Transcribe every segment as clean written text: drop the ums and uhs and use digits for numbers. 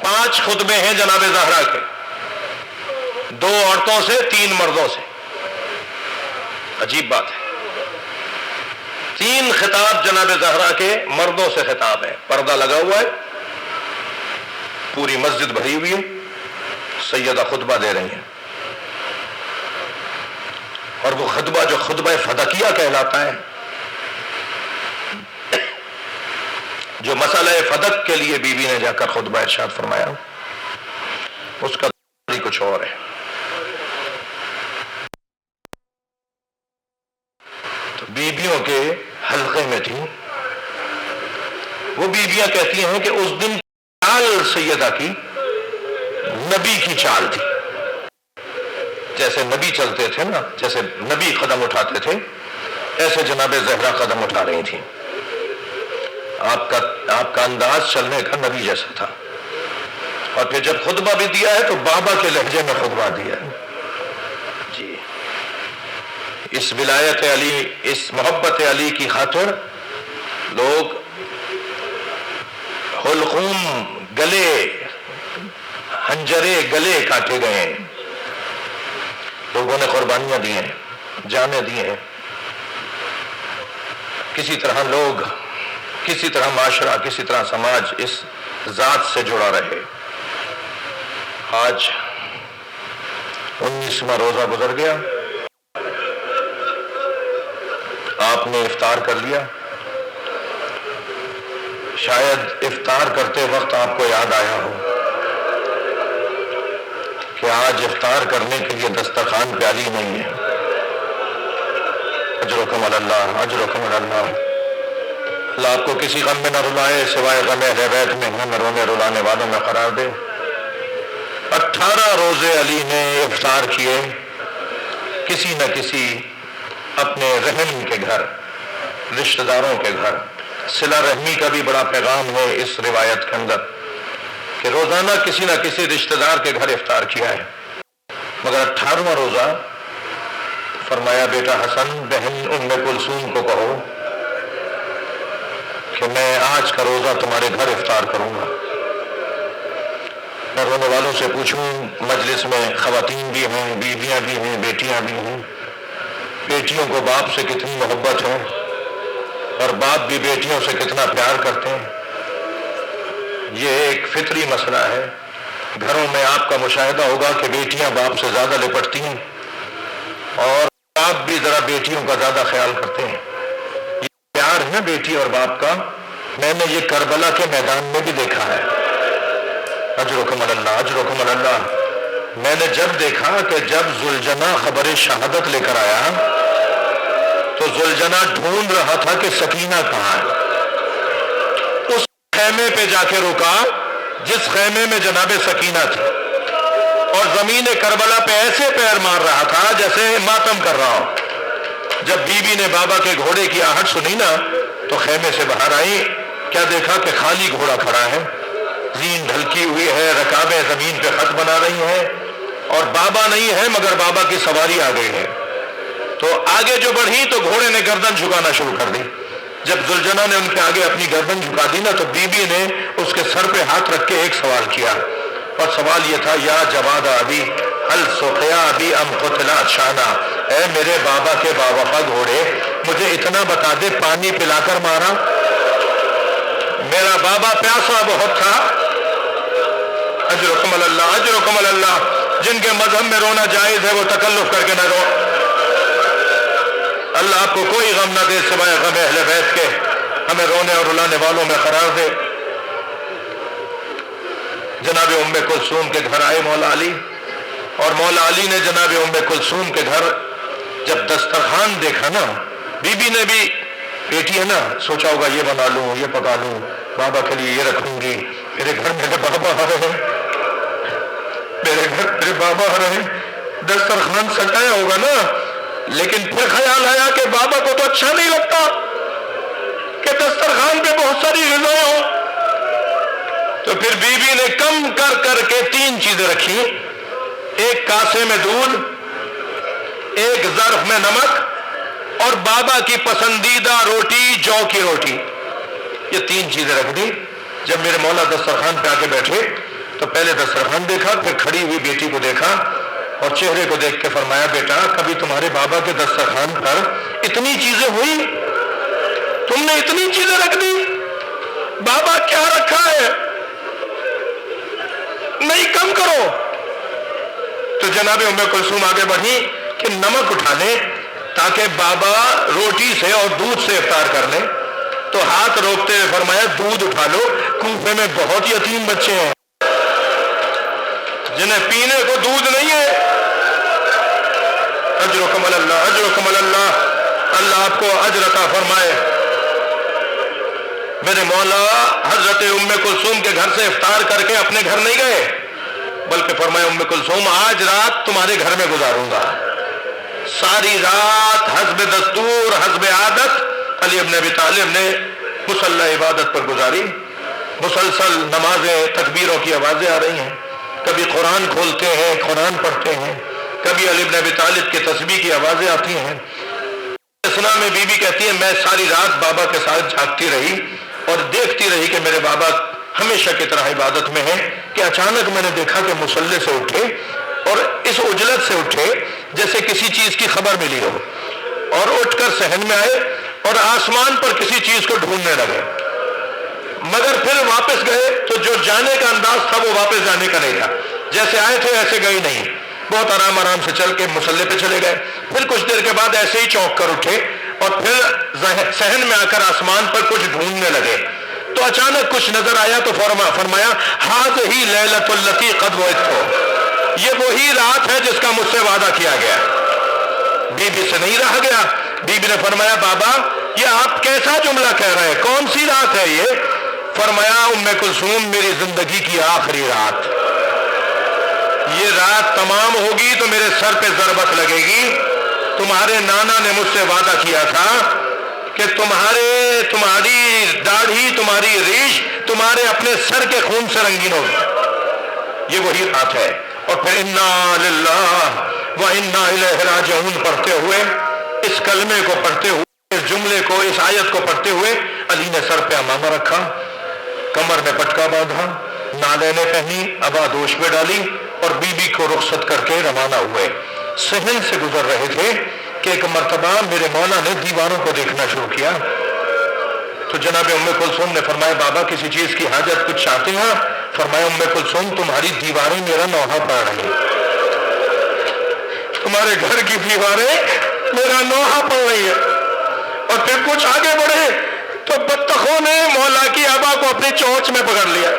5 خطبے ہیں جناب زہرا کے، 2 عورتوں سے 3 مردوں سے. عجیب بات ہے، 3 خطاب جناب زہرا کے مردوں سے خطاب ہے. پردہ لگا ہوا ہے، پوری مسجد بھری ہوئی ہے، سیدہ خطبہ دے رہی ہیں. اور وہ خطبہ جو خطبہ فدقیہ کہلاتا ہے، جو مسئلہ فدق کے لیے بی بی نے جا کر خطبہ ارشاد فرمایا، اس کا کچھ اور ہے. تو بیویوں کے حلقے میں تھی. وہ بیویاں کہتی ہیں کہ اس دن چال سیدہ کی نبی کی چال تھی. جیسے نبی چلتے تھے نا، جیسے نبی قدم اٹھاتے تھے، ایسے جناب زہرا قدم اٹھا رہی تھیں. آپ کا انداز چلنے کا نبی جیسا تھا. اور پھر جب خطبہ بھی دیا ہے تو بابا کے لہجے میں خطبہ دیا ہے. جی، اس ولایت علی، اس محبت علی کی خاطر لوگ حلقوم گلے، ہنجرے گلے کاٹے گئے ہیں. لوگوں نے قربانیاں دی ہیں، جانیں دی ہیں. کسی طرح لوگ، کسی طرح معاشرہ، کسی طرح سماج اس ذات سے جڑا رہے. آج 19واں روزہ گزر گیا، آپ نے افطار کر لیا. شاید افطار کرتے وقت آپ کو یاد آیا ہو کہ آج افطار کرنے کے لیے دسترخوان پہ علی نہیں ہے. اجرکم اللہ، اجرکم اللہ. اللہ آپ کو کسی غم میں نہ رلائے سوائے غم اہل بیت میں، نہ رونے رلانے والوں میں قرار دے. 18 روزے علی نے افطار کیے کسی نہ کسی اپنے رحم کے گھر، رشتہ داروں کے گھر. صلہ رحمی کا بھی بڑا پیغام ہے اس روایت کے اندر کہ روزانہ کسی نہ کسی رشتہ دار کے گھر افطار کیا ہے. مگر 18واں روزہ فرمایا بیٹا حسن، بہن ام کلثوم کو کہو کہ میں آج کا روزہ تمہارے گھر افطار کروں گا. میں رونے والوں سے پوچھوں، مجلس میں خواتین بھی ہیں، بیویاں بھی ہیں، بیٹیاں بھی ہیں. بیٹیوں کو باپ سے کتنی محبت ہے اور باپ بھی بیٹیوں سے کتنا پیار کرتے ہیں. یہ ایک فطری مسئلہ ہے. گھروں میں آپ کا مشاہدہ ہوگا کہ بیٹیاں باپ سے زیادہ لپٹتی ہیں اور باپ بھی ذرا بیٹیوں کا زیادہ خیال کرتے ہیں. یہ پیار ہے نا بیٹی اور باپ کا. میں نے یہ کربلا کے میدان میں بھی دیکھا ہے. اجرکم اللہ، اجرکم اللہ. میں نے جب دیکھا کہ جب ذوالجناح خبر شہادت لے کر آیا تو ذوالجناح ڈھونڈ رہا تھا کہ سکینہ کہاں ہے. اس خیمے پہ جا کے رکا جس خیمے میں جناب سکینہ تھی، اور زمین کربلا پہ ایسے پیر مار رہا تھا جیسے ماتم کر رہا ہو. جب بی بی نے بابا کے گھوڑے کی آہٹ سنی نا تو خیمے سے باہر آئی. کیا دیکھا کہ خالی گھوڑا کھڑا ہے، زین ڈھلکی ہوئی ہے، رکابیں زمین پہ خط بنا رہی ہیں اور بابا نہیں ہے مگر بابا کی سواری آ گئی ہے. تو آگے جو بڑھی تو گھوڑے نے گردن جھکانا شروع کر دی. جب ذوالجناح نے ان کے آگے اپنی گردن جھکا دی نا تو بی بی نے اس کے سر پہ ہاتھ رکھ کے ایک سوال کیا، اور سوال یہ تھا، یا جواد ابی هل سقیا ابی ام قتلا شانا. اے میرے بابا کے باوفا گھوڑے، مجھے اتنا بتا دے پانی پلا کر مارا؟ میرا بابا پیاسا بہت تھا. اجرکم اللہ، اجرکم اللہ. جن کے مذہب میں رونا جائز ہے وہ تکلف کر کے نہ رو. اللہ آپ کو کوئی غم نہ دے سوائے غم اہل بیت کے. ہمیں رونے اور رلانے والوں میں قرار دے. جناب ام کلثوم کے گھر آئے مولا علی، اور مولا علی نے جناب ام کلثوم کے گھر جب دسترخوان دیکھا نا، بی بی نے بھی، بیٹی ہے نا، سوچا ہوگا یہ بنا لوں، یہ پکا لوں، بابا کے لیے یہ رکھوں گی. میرے گھر میرے بابا آ رہے ہیں، میرے گھر میرے بابا آ رہے ہیں. دسترخوان سجایا ہوگا نا، لیکن پھر خیال آیا کہ بابا کو تو اچھا نہیں لگتا کہ دسترخوان پہ بہت ساری غذائیں ہوں. تو پھر بی بی نے کم کر کر کے 3 چیزیں رکھی، ایک کاسے میں دودھ، ایک ظرف میں نمک، اور بابا کی پسندیدہ روٹی جو کی روٹی. یہ 3 چیزیں رکھ دی. جب میرے مولا دسترخوان پہ آ کے بیٹھے تو پہلے دسترخوان دیکھا، پھر کھڑی ہوئی بیٹی کو دیکھا اور چہرے کو دیکھ کے فرمایا بیٹا کبھی تمہارے بابا کے دسترخوان پر اتنی چیزیں ہوئی؟ تم نے اتنی چیزیں رکھ دی؟ بابا کیا رکھا ہے؟ نہیں کم کرو۔ تو جناب ام کلثوم آگے بڑھی کہ نمک اٹھا لیں تاکہ بابا روٹی سے اور دودھ سے افطار کر لیں۔ تو ہاتھ روکتے ہوئے فرمایا دودھ اٹھا لو، کوفے میں بہت یتیم بچے ہیں جنہیں پینے کو دودھ نہیں ہے۔ اجرکم اللہ، اجرکم اللہ، اللہ آپ کو اجر عطا فرمائے۔ میرے مولا حضرت ام کلثوم کے گھر سے افطار کر کے اپنے گھر نہیں گئے، بلکہ فرمایا ام کلثوم آج رات تمہارے گھر میں گزاروں گا۔ ساری رات حسب دستور حسب عادت علی ابن ابی طالب نے مصلی عبادت پر گزاری۔ مسلسل نمازیں، تکبیروں کی آوازیں آ رہی ہیں، کبھی قرآن کھولتے ہیں، قرآن پڑھتے ہیں، کبھی علی ابن ابی طالب کے تسبیح کی آوازیں آتی ہیں۔ اسنا میں بی بی کہتی ہے میں ساری رات بابا کے ساتھ جاگتی رہی اور دیکھتی رہی کہ میرے بابا ہمیشہ کی طرح عبادت میں ہیں کہ اچانک میں نے دیکھا کہ مصلی سے اٹھے اور اس عجلت سے اٹھے جیسے کسی چیز کی خبر ملی ہو، اور اٹھ کر صحن میں آئے اور آسمان پر کسی چیز کو ڈھونڈنے لگے، مگر پھر واپس گئے تو جو جانے کا انداز تھا وہ واپس جانے کا نہیں تھا، جیسے آئے تھے ایسے گئے نہیں، بہت آرام آرام سے چل کے مصلی پہ چلے گئے۔ پھر کچھ دیر کے بعد ایسے ہی چونک کر اٹھے اور پھر صحن میں آ کر آسمان پر کچھ ڈھونڈنے لگے، تو اچانک کچھ نظر آیا تو فرمایا ہذہ لیلۃ التی قد وعدت، یہ وہی رات ہے جس کا مجھ سے وعدہ کیا گیا۔ بی بی سے نہیں رہا گیا، بی بی نے فرمایا بابا یہ آپ کیسا جملہ کہہ رہے ہیں، کون سی رات ہے یہ؟ فرمایا ام کلثوم میری زندگی کی آخری رات، یہ رات تمام ہوگی تو میرے سر پہ ضربت لگے گی۔ تمہارے نانا نے مجھ سے وعدہ کیا تھا کہ تمہاری داڑھی، تمہاری ریش تمہارے اپنے سر کے خون سے رنگین ہوگی، یہ وہی رات ہے۔ اور پھر انا للہ و انا الیہ راجعون پڑھتے ہوئے، اس کلمے کو پڑھتے ہوئے، اس جملے کو، اس آیت کو پڑھتے ہوئے علی نے سر پہ امامہ رکھا، کمر میں پٹکا باندھا، نالینیں پہنی، ابادوش میں ڈالی اور بی بی کو رخصت کر کے روانہ ہوئے۔ صحن سے گزر رہے تھے کہ ایک مرتبہ میرے مولا نے دیواروں کو دیکھنا شروع کیا، تو جناب ام کلثوم نے فرمایا بابا کسی چیز کی حاجت کچھ چاہتے ہیں؟ فرمایا ام کلثوم تمہاری دیواریں میرا نوحہ پڑھ رہی ہیں، تمہارے گھر کی دیواریں میرا نوحہ پڑھ رہی ہے۔ اور پھر کچھ آگے بڑھے تو بطخوں نے مولا کی آبا کو اپنی چونچ میں پکڑ لیا۔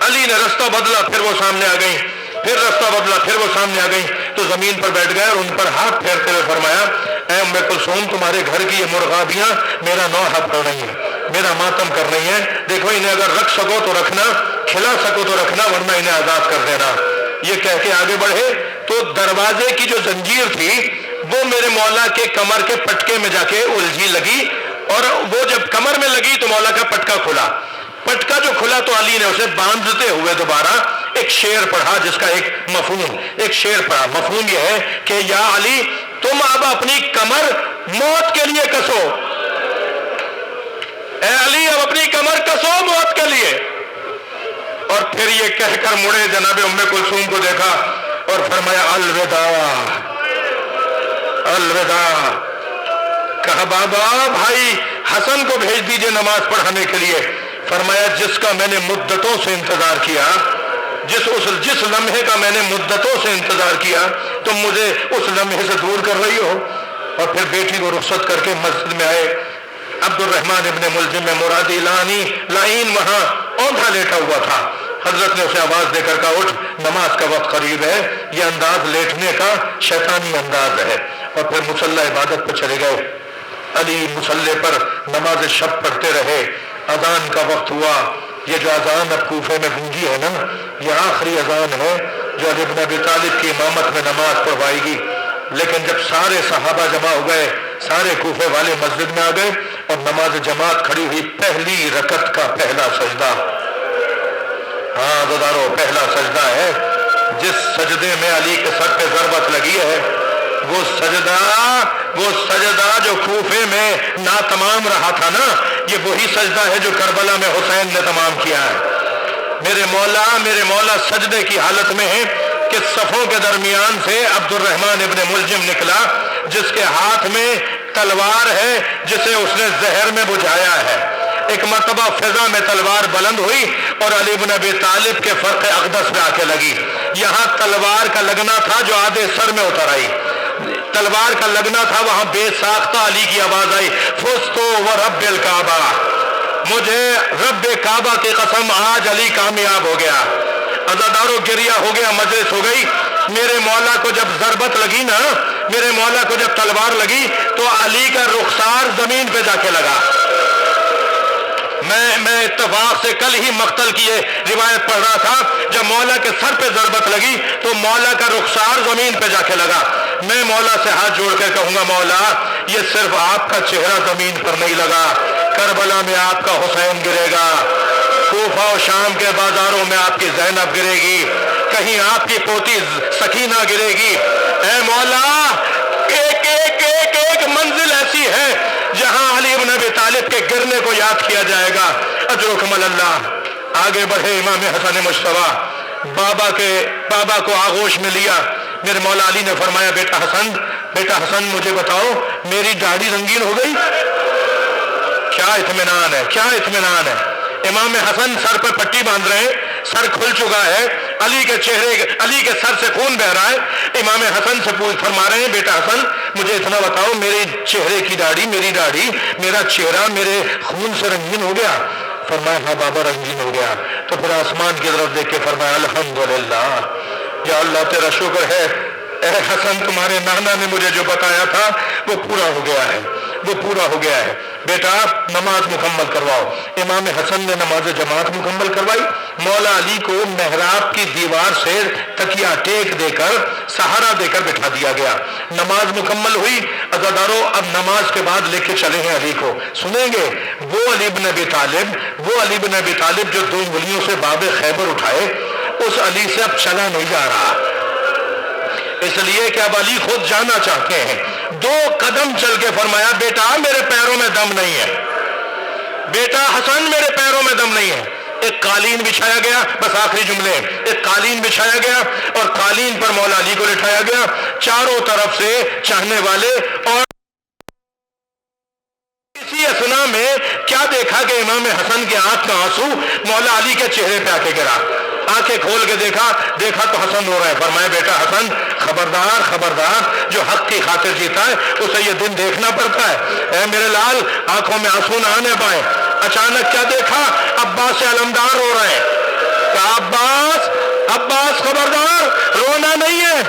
علی نے رستہ بدلا، پھر وہ سامنے آ گئی، پھر رستہ بدلا، پھر وہ سامنے آ گئی، تو زمین پر بیٹھ گئے اور ان پر ہاتھ پھیرتے ہوئے فرمایا اے ام کلثوم تمہارے گھر کی یہ مرغابیاں میرا نوحہ پڑھ رہی ہیں، میرا ماتم کر رہی ہیں، دیکھو انہیں اگر رکھ سکو تو رکھنا، کھلا سکو تو رکھنا، ورنہ انہیں آزاد کر دینا۔ یہ کہہ کے آگے بڑھے تو دروازے کی جو زنجیر تھی وہ میرے مولا کے کمر کے پٹکے میں جا کے الجھی لگی، اور وہ جب کمر میں لگی تو مولا کا پٹکا کھلا، پٹکا جو کھلا تو علی نے اسے باندھتے ہوئے دوبارہ ایک شعر پڑھا جس کا ایک شعر پڑھا، مفہوم یہ ہے کہ یا علی تم اب اپنی کمر موت کے لیے کسو، اے علی اب اپنی کمر کسو موت کے لیے۔ اور پھر یہ کہہ کر مڑے جناب ام کلثوم کو دیکھا اور فرمایا الوداع الوداع، کہا بابا بھائی حسن کو بھیج دیجئے نماز پڑھانے کے لیے۔ فرمایا جس کا میں نے مدتوں سے انتظار کیا، جس لمحے کا میں نے مدتوں سے انتظار کیا تم مجھے اس لمحے سے دور کر رہی ہو۔ اور پھر بیٹی کو رخصت کر کے مسجد میں آئے، عبد الرحمن ابن ملجم میں مرادی لائن وہاں اونٹھا لیٹا ہوا تھا، حضرت نے اسے آواز دے کر کہا اٹھ نماز کا وقت قریب ہے، یہ انداز لیٹنے کا شیطانی انداز ہے، اور پھر مصلی عبادت پر چلے گئے۔ علی مصلی پر نماز شب پڑھتے رہے، اذان کا وقت ہوا، یہ جو اذان اب کوفے میں گونجی ہے نا یہ آخری اذان ہے جو علی بن ابی طالب کی امامت میں نماز پڑھوائی گی۔ لیکن جب سارے صحابہ جمع ہو گئے، سارے کوفے والے مسجد میں آ گئے اور نماز جماعت کھڑی ہوئی، پہلی رکعت کا پہلا سجدہ، ہاں عزیزانو پہلا سجدہ ہے جس سجدے میں علی کے سر پہ ضربت لگی ہے، وہ سجدہ جو کوفے میں ناتمام رہا تھا نا، یہ وہی سجدہ ہے جو کربلا میں حسین نے تمام کیا ہے۔ میرے مولا سجدے کی حالت میں ہے کہ صفوں کے درمیان سے عبد الرحمن ابن ملجم نکلا جس کے ہاتھ میں تلوار ہے جسے اس نے زہر میں بجھایا ہے۔ ایک مرتبہ فضا میں تلوار بلند ہوئی اور علی بن ابی طالب کے فرق اقدس میں آ کے لگی۔ یہاں تلوار کا لگنا تھا جو آدھے سر میں اتر آئی، تلوار کا لگنا تھا، وہاں بے ساختہ علی کی آواز آئی، فزتو ورب الکعبہ، مجھے رب کعبہ کی قسم آج علی کامیاب ہو گیا۔ عزادارو گریہ ہو گیا، مجلس ہو گئی۔ میرے مولا کو جب ضربت لگی نا، میرے مولا کو جب تلوار لگی تو علی کا رخسار زمین پہ جا کے لگا۔ میں اتفاق سے کل ہی مقتل کی روایت پڑھ رہا تھا، جب مولا کے سر پہ ضربت لگی تو مولا کا رخسار زمین پہ جا کے لگا۔ میں مولا سے ہاتھ جوڑ کے کہوں گا، مولا یہ صرف آپ کا چہرہ زمین پر نہیں لگا، کربلا میں آپ کا حسین گرے گا، کوفہ و شام کے بازاروں میں آپ کی زینب گرے گی، کہیں آپ کی پوتی سکینہ گرے گی۔ اے مولا ایک ایک ایک ایک منزل ایسی ہے جہاں علی بن ابی طالب کے گرنے کو یاد کیا جائے گا۔ اجرکم اللہ۔ آگے بڑھے امام حسن مجتبیٰ، بابا کو آغوش میں لیا۔ میرے مولا علی نے فرمایا، بیٹا حسن مجھے بتاؤ میری داڑھی رنگین ہو گئی؟ کیا اطمینان ہے، کیا اطمینان ہے۔ امام حسن سر پر پٹی باندھ رہے ہیں، سر کھل چکا ہے، علی کے سر سے خون بہ رہا ہے۔ امام حسن سے فرما رہے ہیں، بیٹا حسن مجھے اتنا بتاؤ میرے چہرے کی داڑھی، میرا چہرہ میرے خون سے رنگین ہو گیا؟ فرمایا ہاں بابا رنگین ہو گیا۔ تو پھر آسمان کی طرف دیکھ کے فرمایا الحمدللہ، یا اللہ تیرا شکر ہے، اے حسن تمہارے نانا نے مجھے جو بتایا تھا وہ پورا ہو گیا ہے، وہ پورا ہو گیا ہے۔ بیٹا نماز مکمل کرواؤ۔ امام حسن نے نماز جماعت مکمل کروائی۔ مولا علی کو محراب کی دیوار سے تکیہ ٹیک دے کر، سہارا دے کر بٹھا دیا گیا۔ نماز مکمل ہوئی۔ عزادارو اب نماز کے بعد لے کے چلے ہیں علی کو، سنیں گے وہ علی بن ابی طالب جو 2 انگلیوں سے باب خیبر اٹھائے، اس علی سے اب چلا نہیں جا رہا، اس لیے کہ اب علی خود جانا چاہتے ہیں۔ 2 قدم چل کے فرمایا، بیٹا میرے پیروں میں دم نہیں ہے، بیٹا حسن میرے پیروں میں دم نہیں ہے۔ ایک قالین بچھایا گیا، بس آخری جملے، ایک قالین بچھایا گیا اور قالین پر مولا علی کو لٹھایا گیا۔ چاروں طرف سے چاہنے والے، اور اسی اسنا میں کیا دیکھا کہ امام حسن کے آنکھ کا آنسو مولا علی کے چہرے پہ آ کے گرا۔ آنکھیں کھول کے دیکھا تو حسن رو رہا ہے۔ فرمایا بیٹا حسن خبردار، جو حق کی خاطر جیتا ہے اسے یہ دن دیکھنا پڑتا ہے۔ اے میرے لال آنکھوں میں آنسو نہ آنے پائے۔ اچانک کیا دیکھا؟ عباس علمدار رو رہے ہیں۔ کہا عباس خبردار، رونا نہیں ہے۔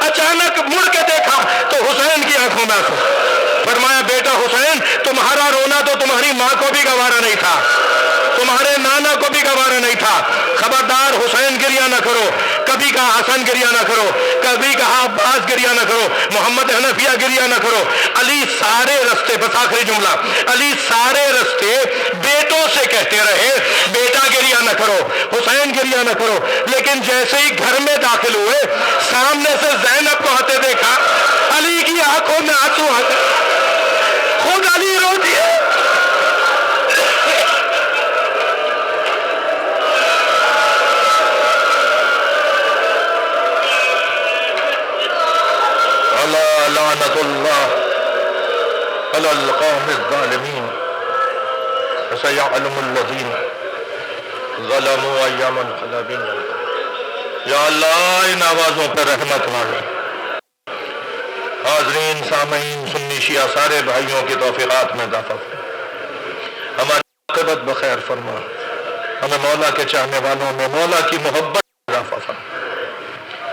اچانک مڑ کے دیکھا تو حسین کی آنکھوں میں آنسو۔ فرمایا بیٹا حسین تمہارا رونا تو تمہاری ماں کو بھی گوارا نہیں تھا، تمہارے نانا کو بھی گوارا نہیں تھا۔ خبردار حسین گریہ نہ کرو، کبھی کہا حسن گریہ نہ کرو، کبھی کہا عباس گریہ نہ کرو، محمد حنفیہ گریہ نہ کرو۔ علی سارے رستے، بس آخری جملہ، علی سارے رستے بیٹوں سے کہتے رہے بیٹا گریہ نہ کرو، حسین گریہ نہ کرو، لیکن جیسے ہی گھر میں داخل ہوئے سامنے سے زینب کو آتے دیکھا، علی کی آنکھوں میں آنسو آتے، خود علی رو دیے۔ لعنت اللہ علی القوم الظالمین سیعلم الذین ظلموا ایام القلبین۔ یا اللہ ان آوازوں پر رحمت مانگے۔ حاضرین سامعین سنی شیعہ سارے بھائیوں کی توفیقات میں اضافہ فرما، ہماری عاقبت بخیر فرما، ہمیں مولا کے چاہنے والوں میں مولا کی محبت میں اضافہ فرما،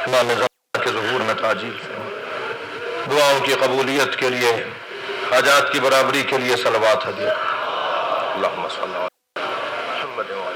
امام زمان کے ظہور میں تعجیل فرما، دعاؤں کی قبولیت کے لیے، حاجات کی برابری کے لیے صلوات ہدیہ۔ اللہم صلی اللہ علیہ وسلم۔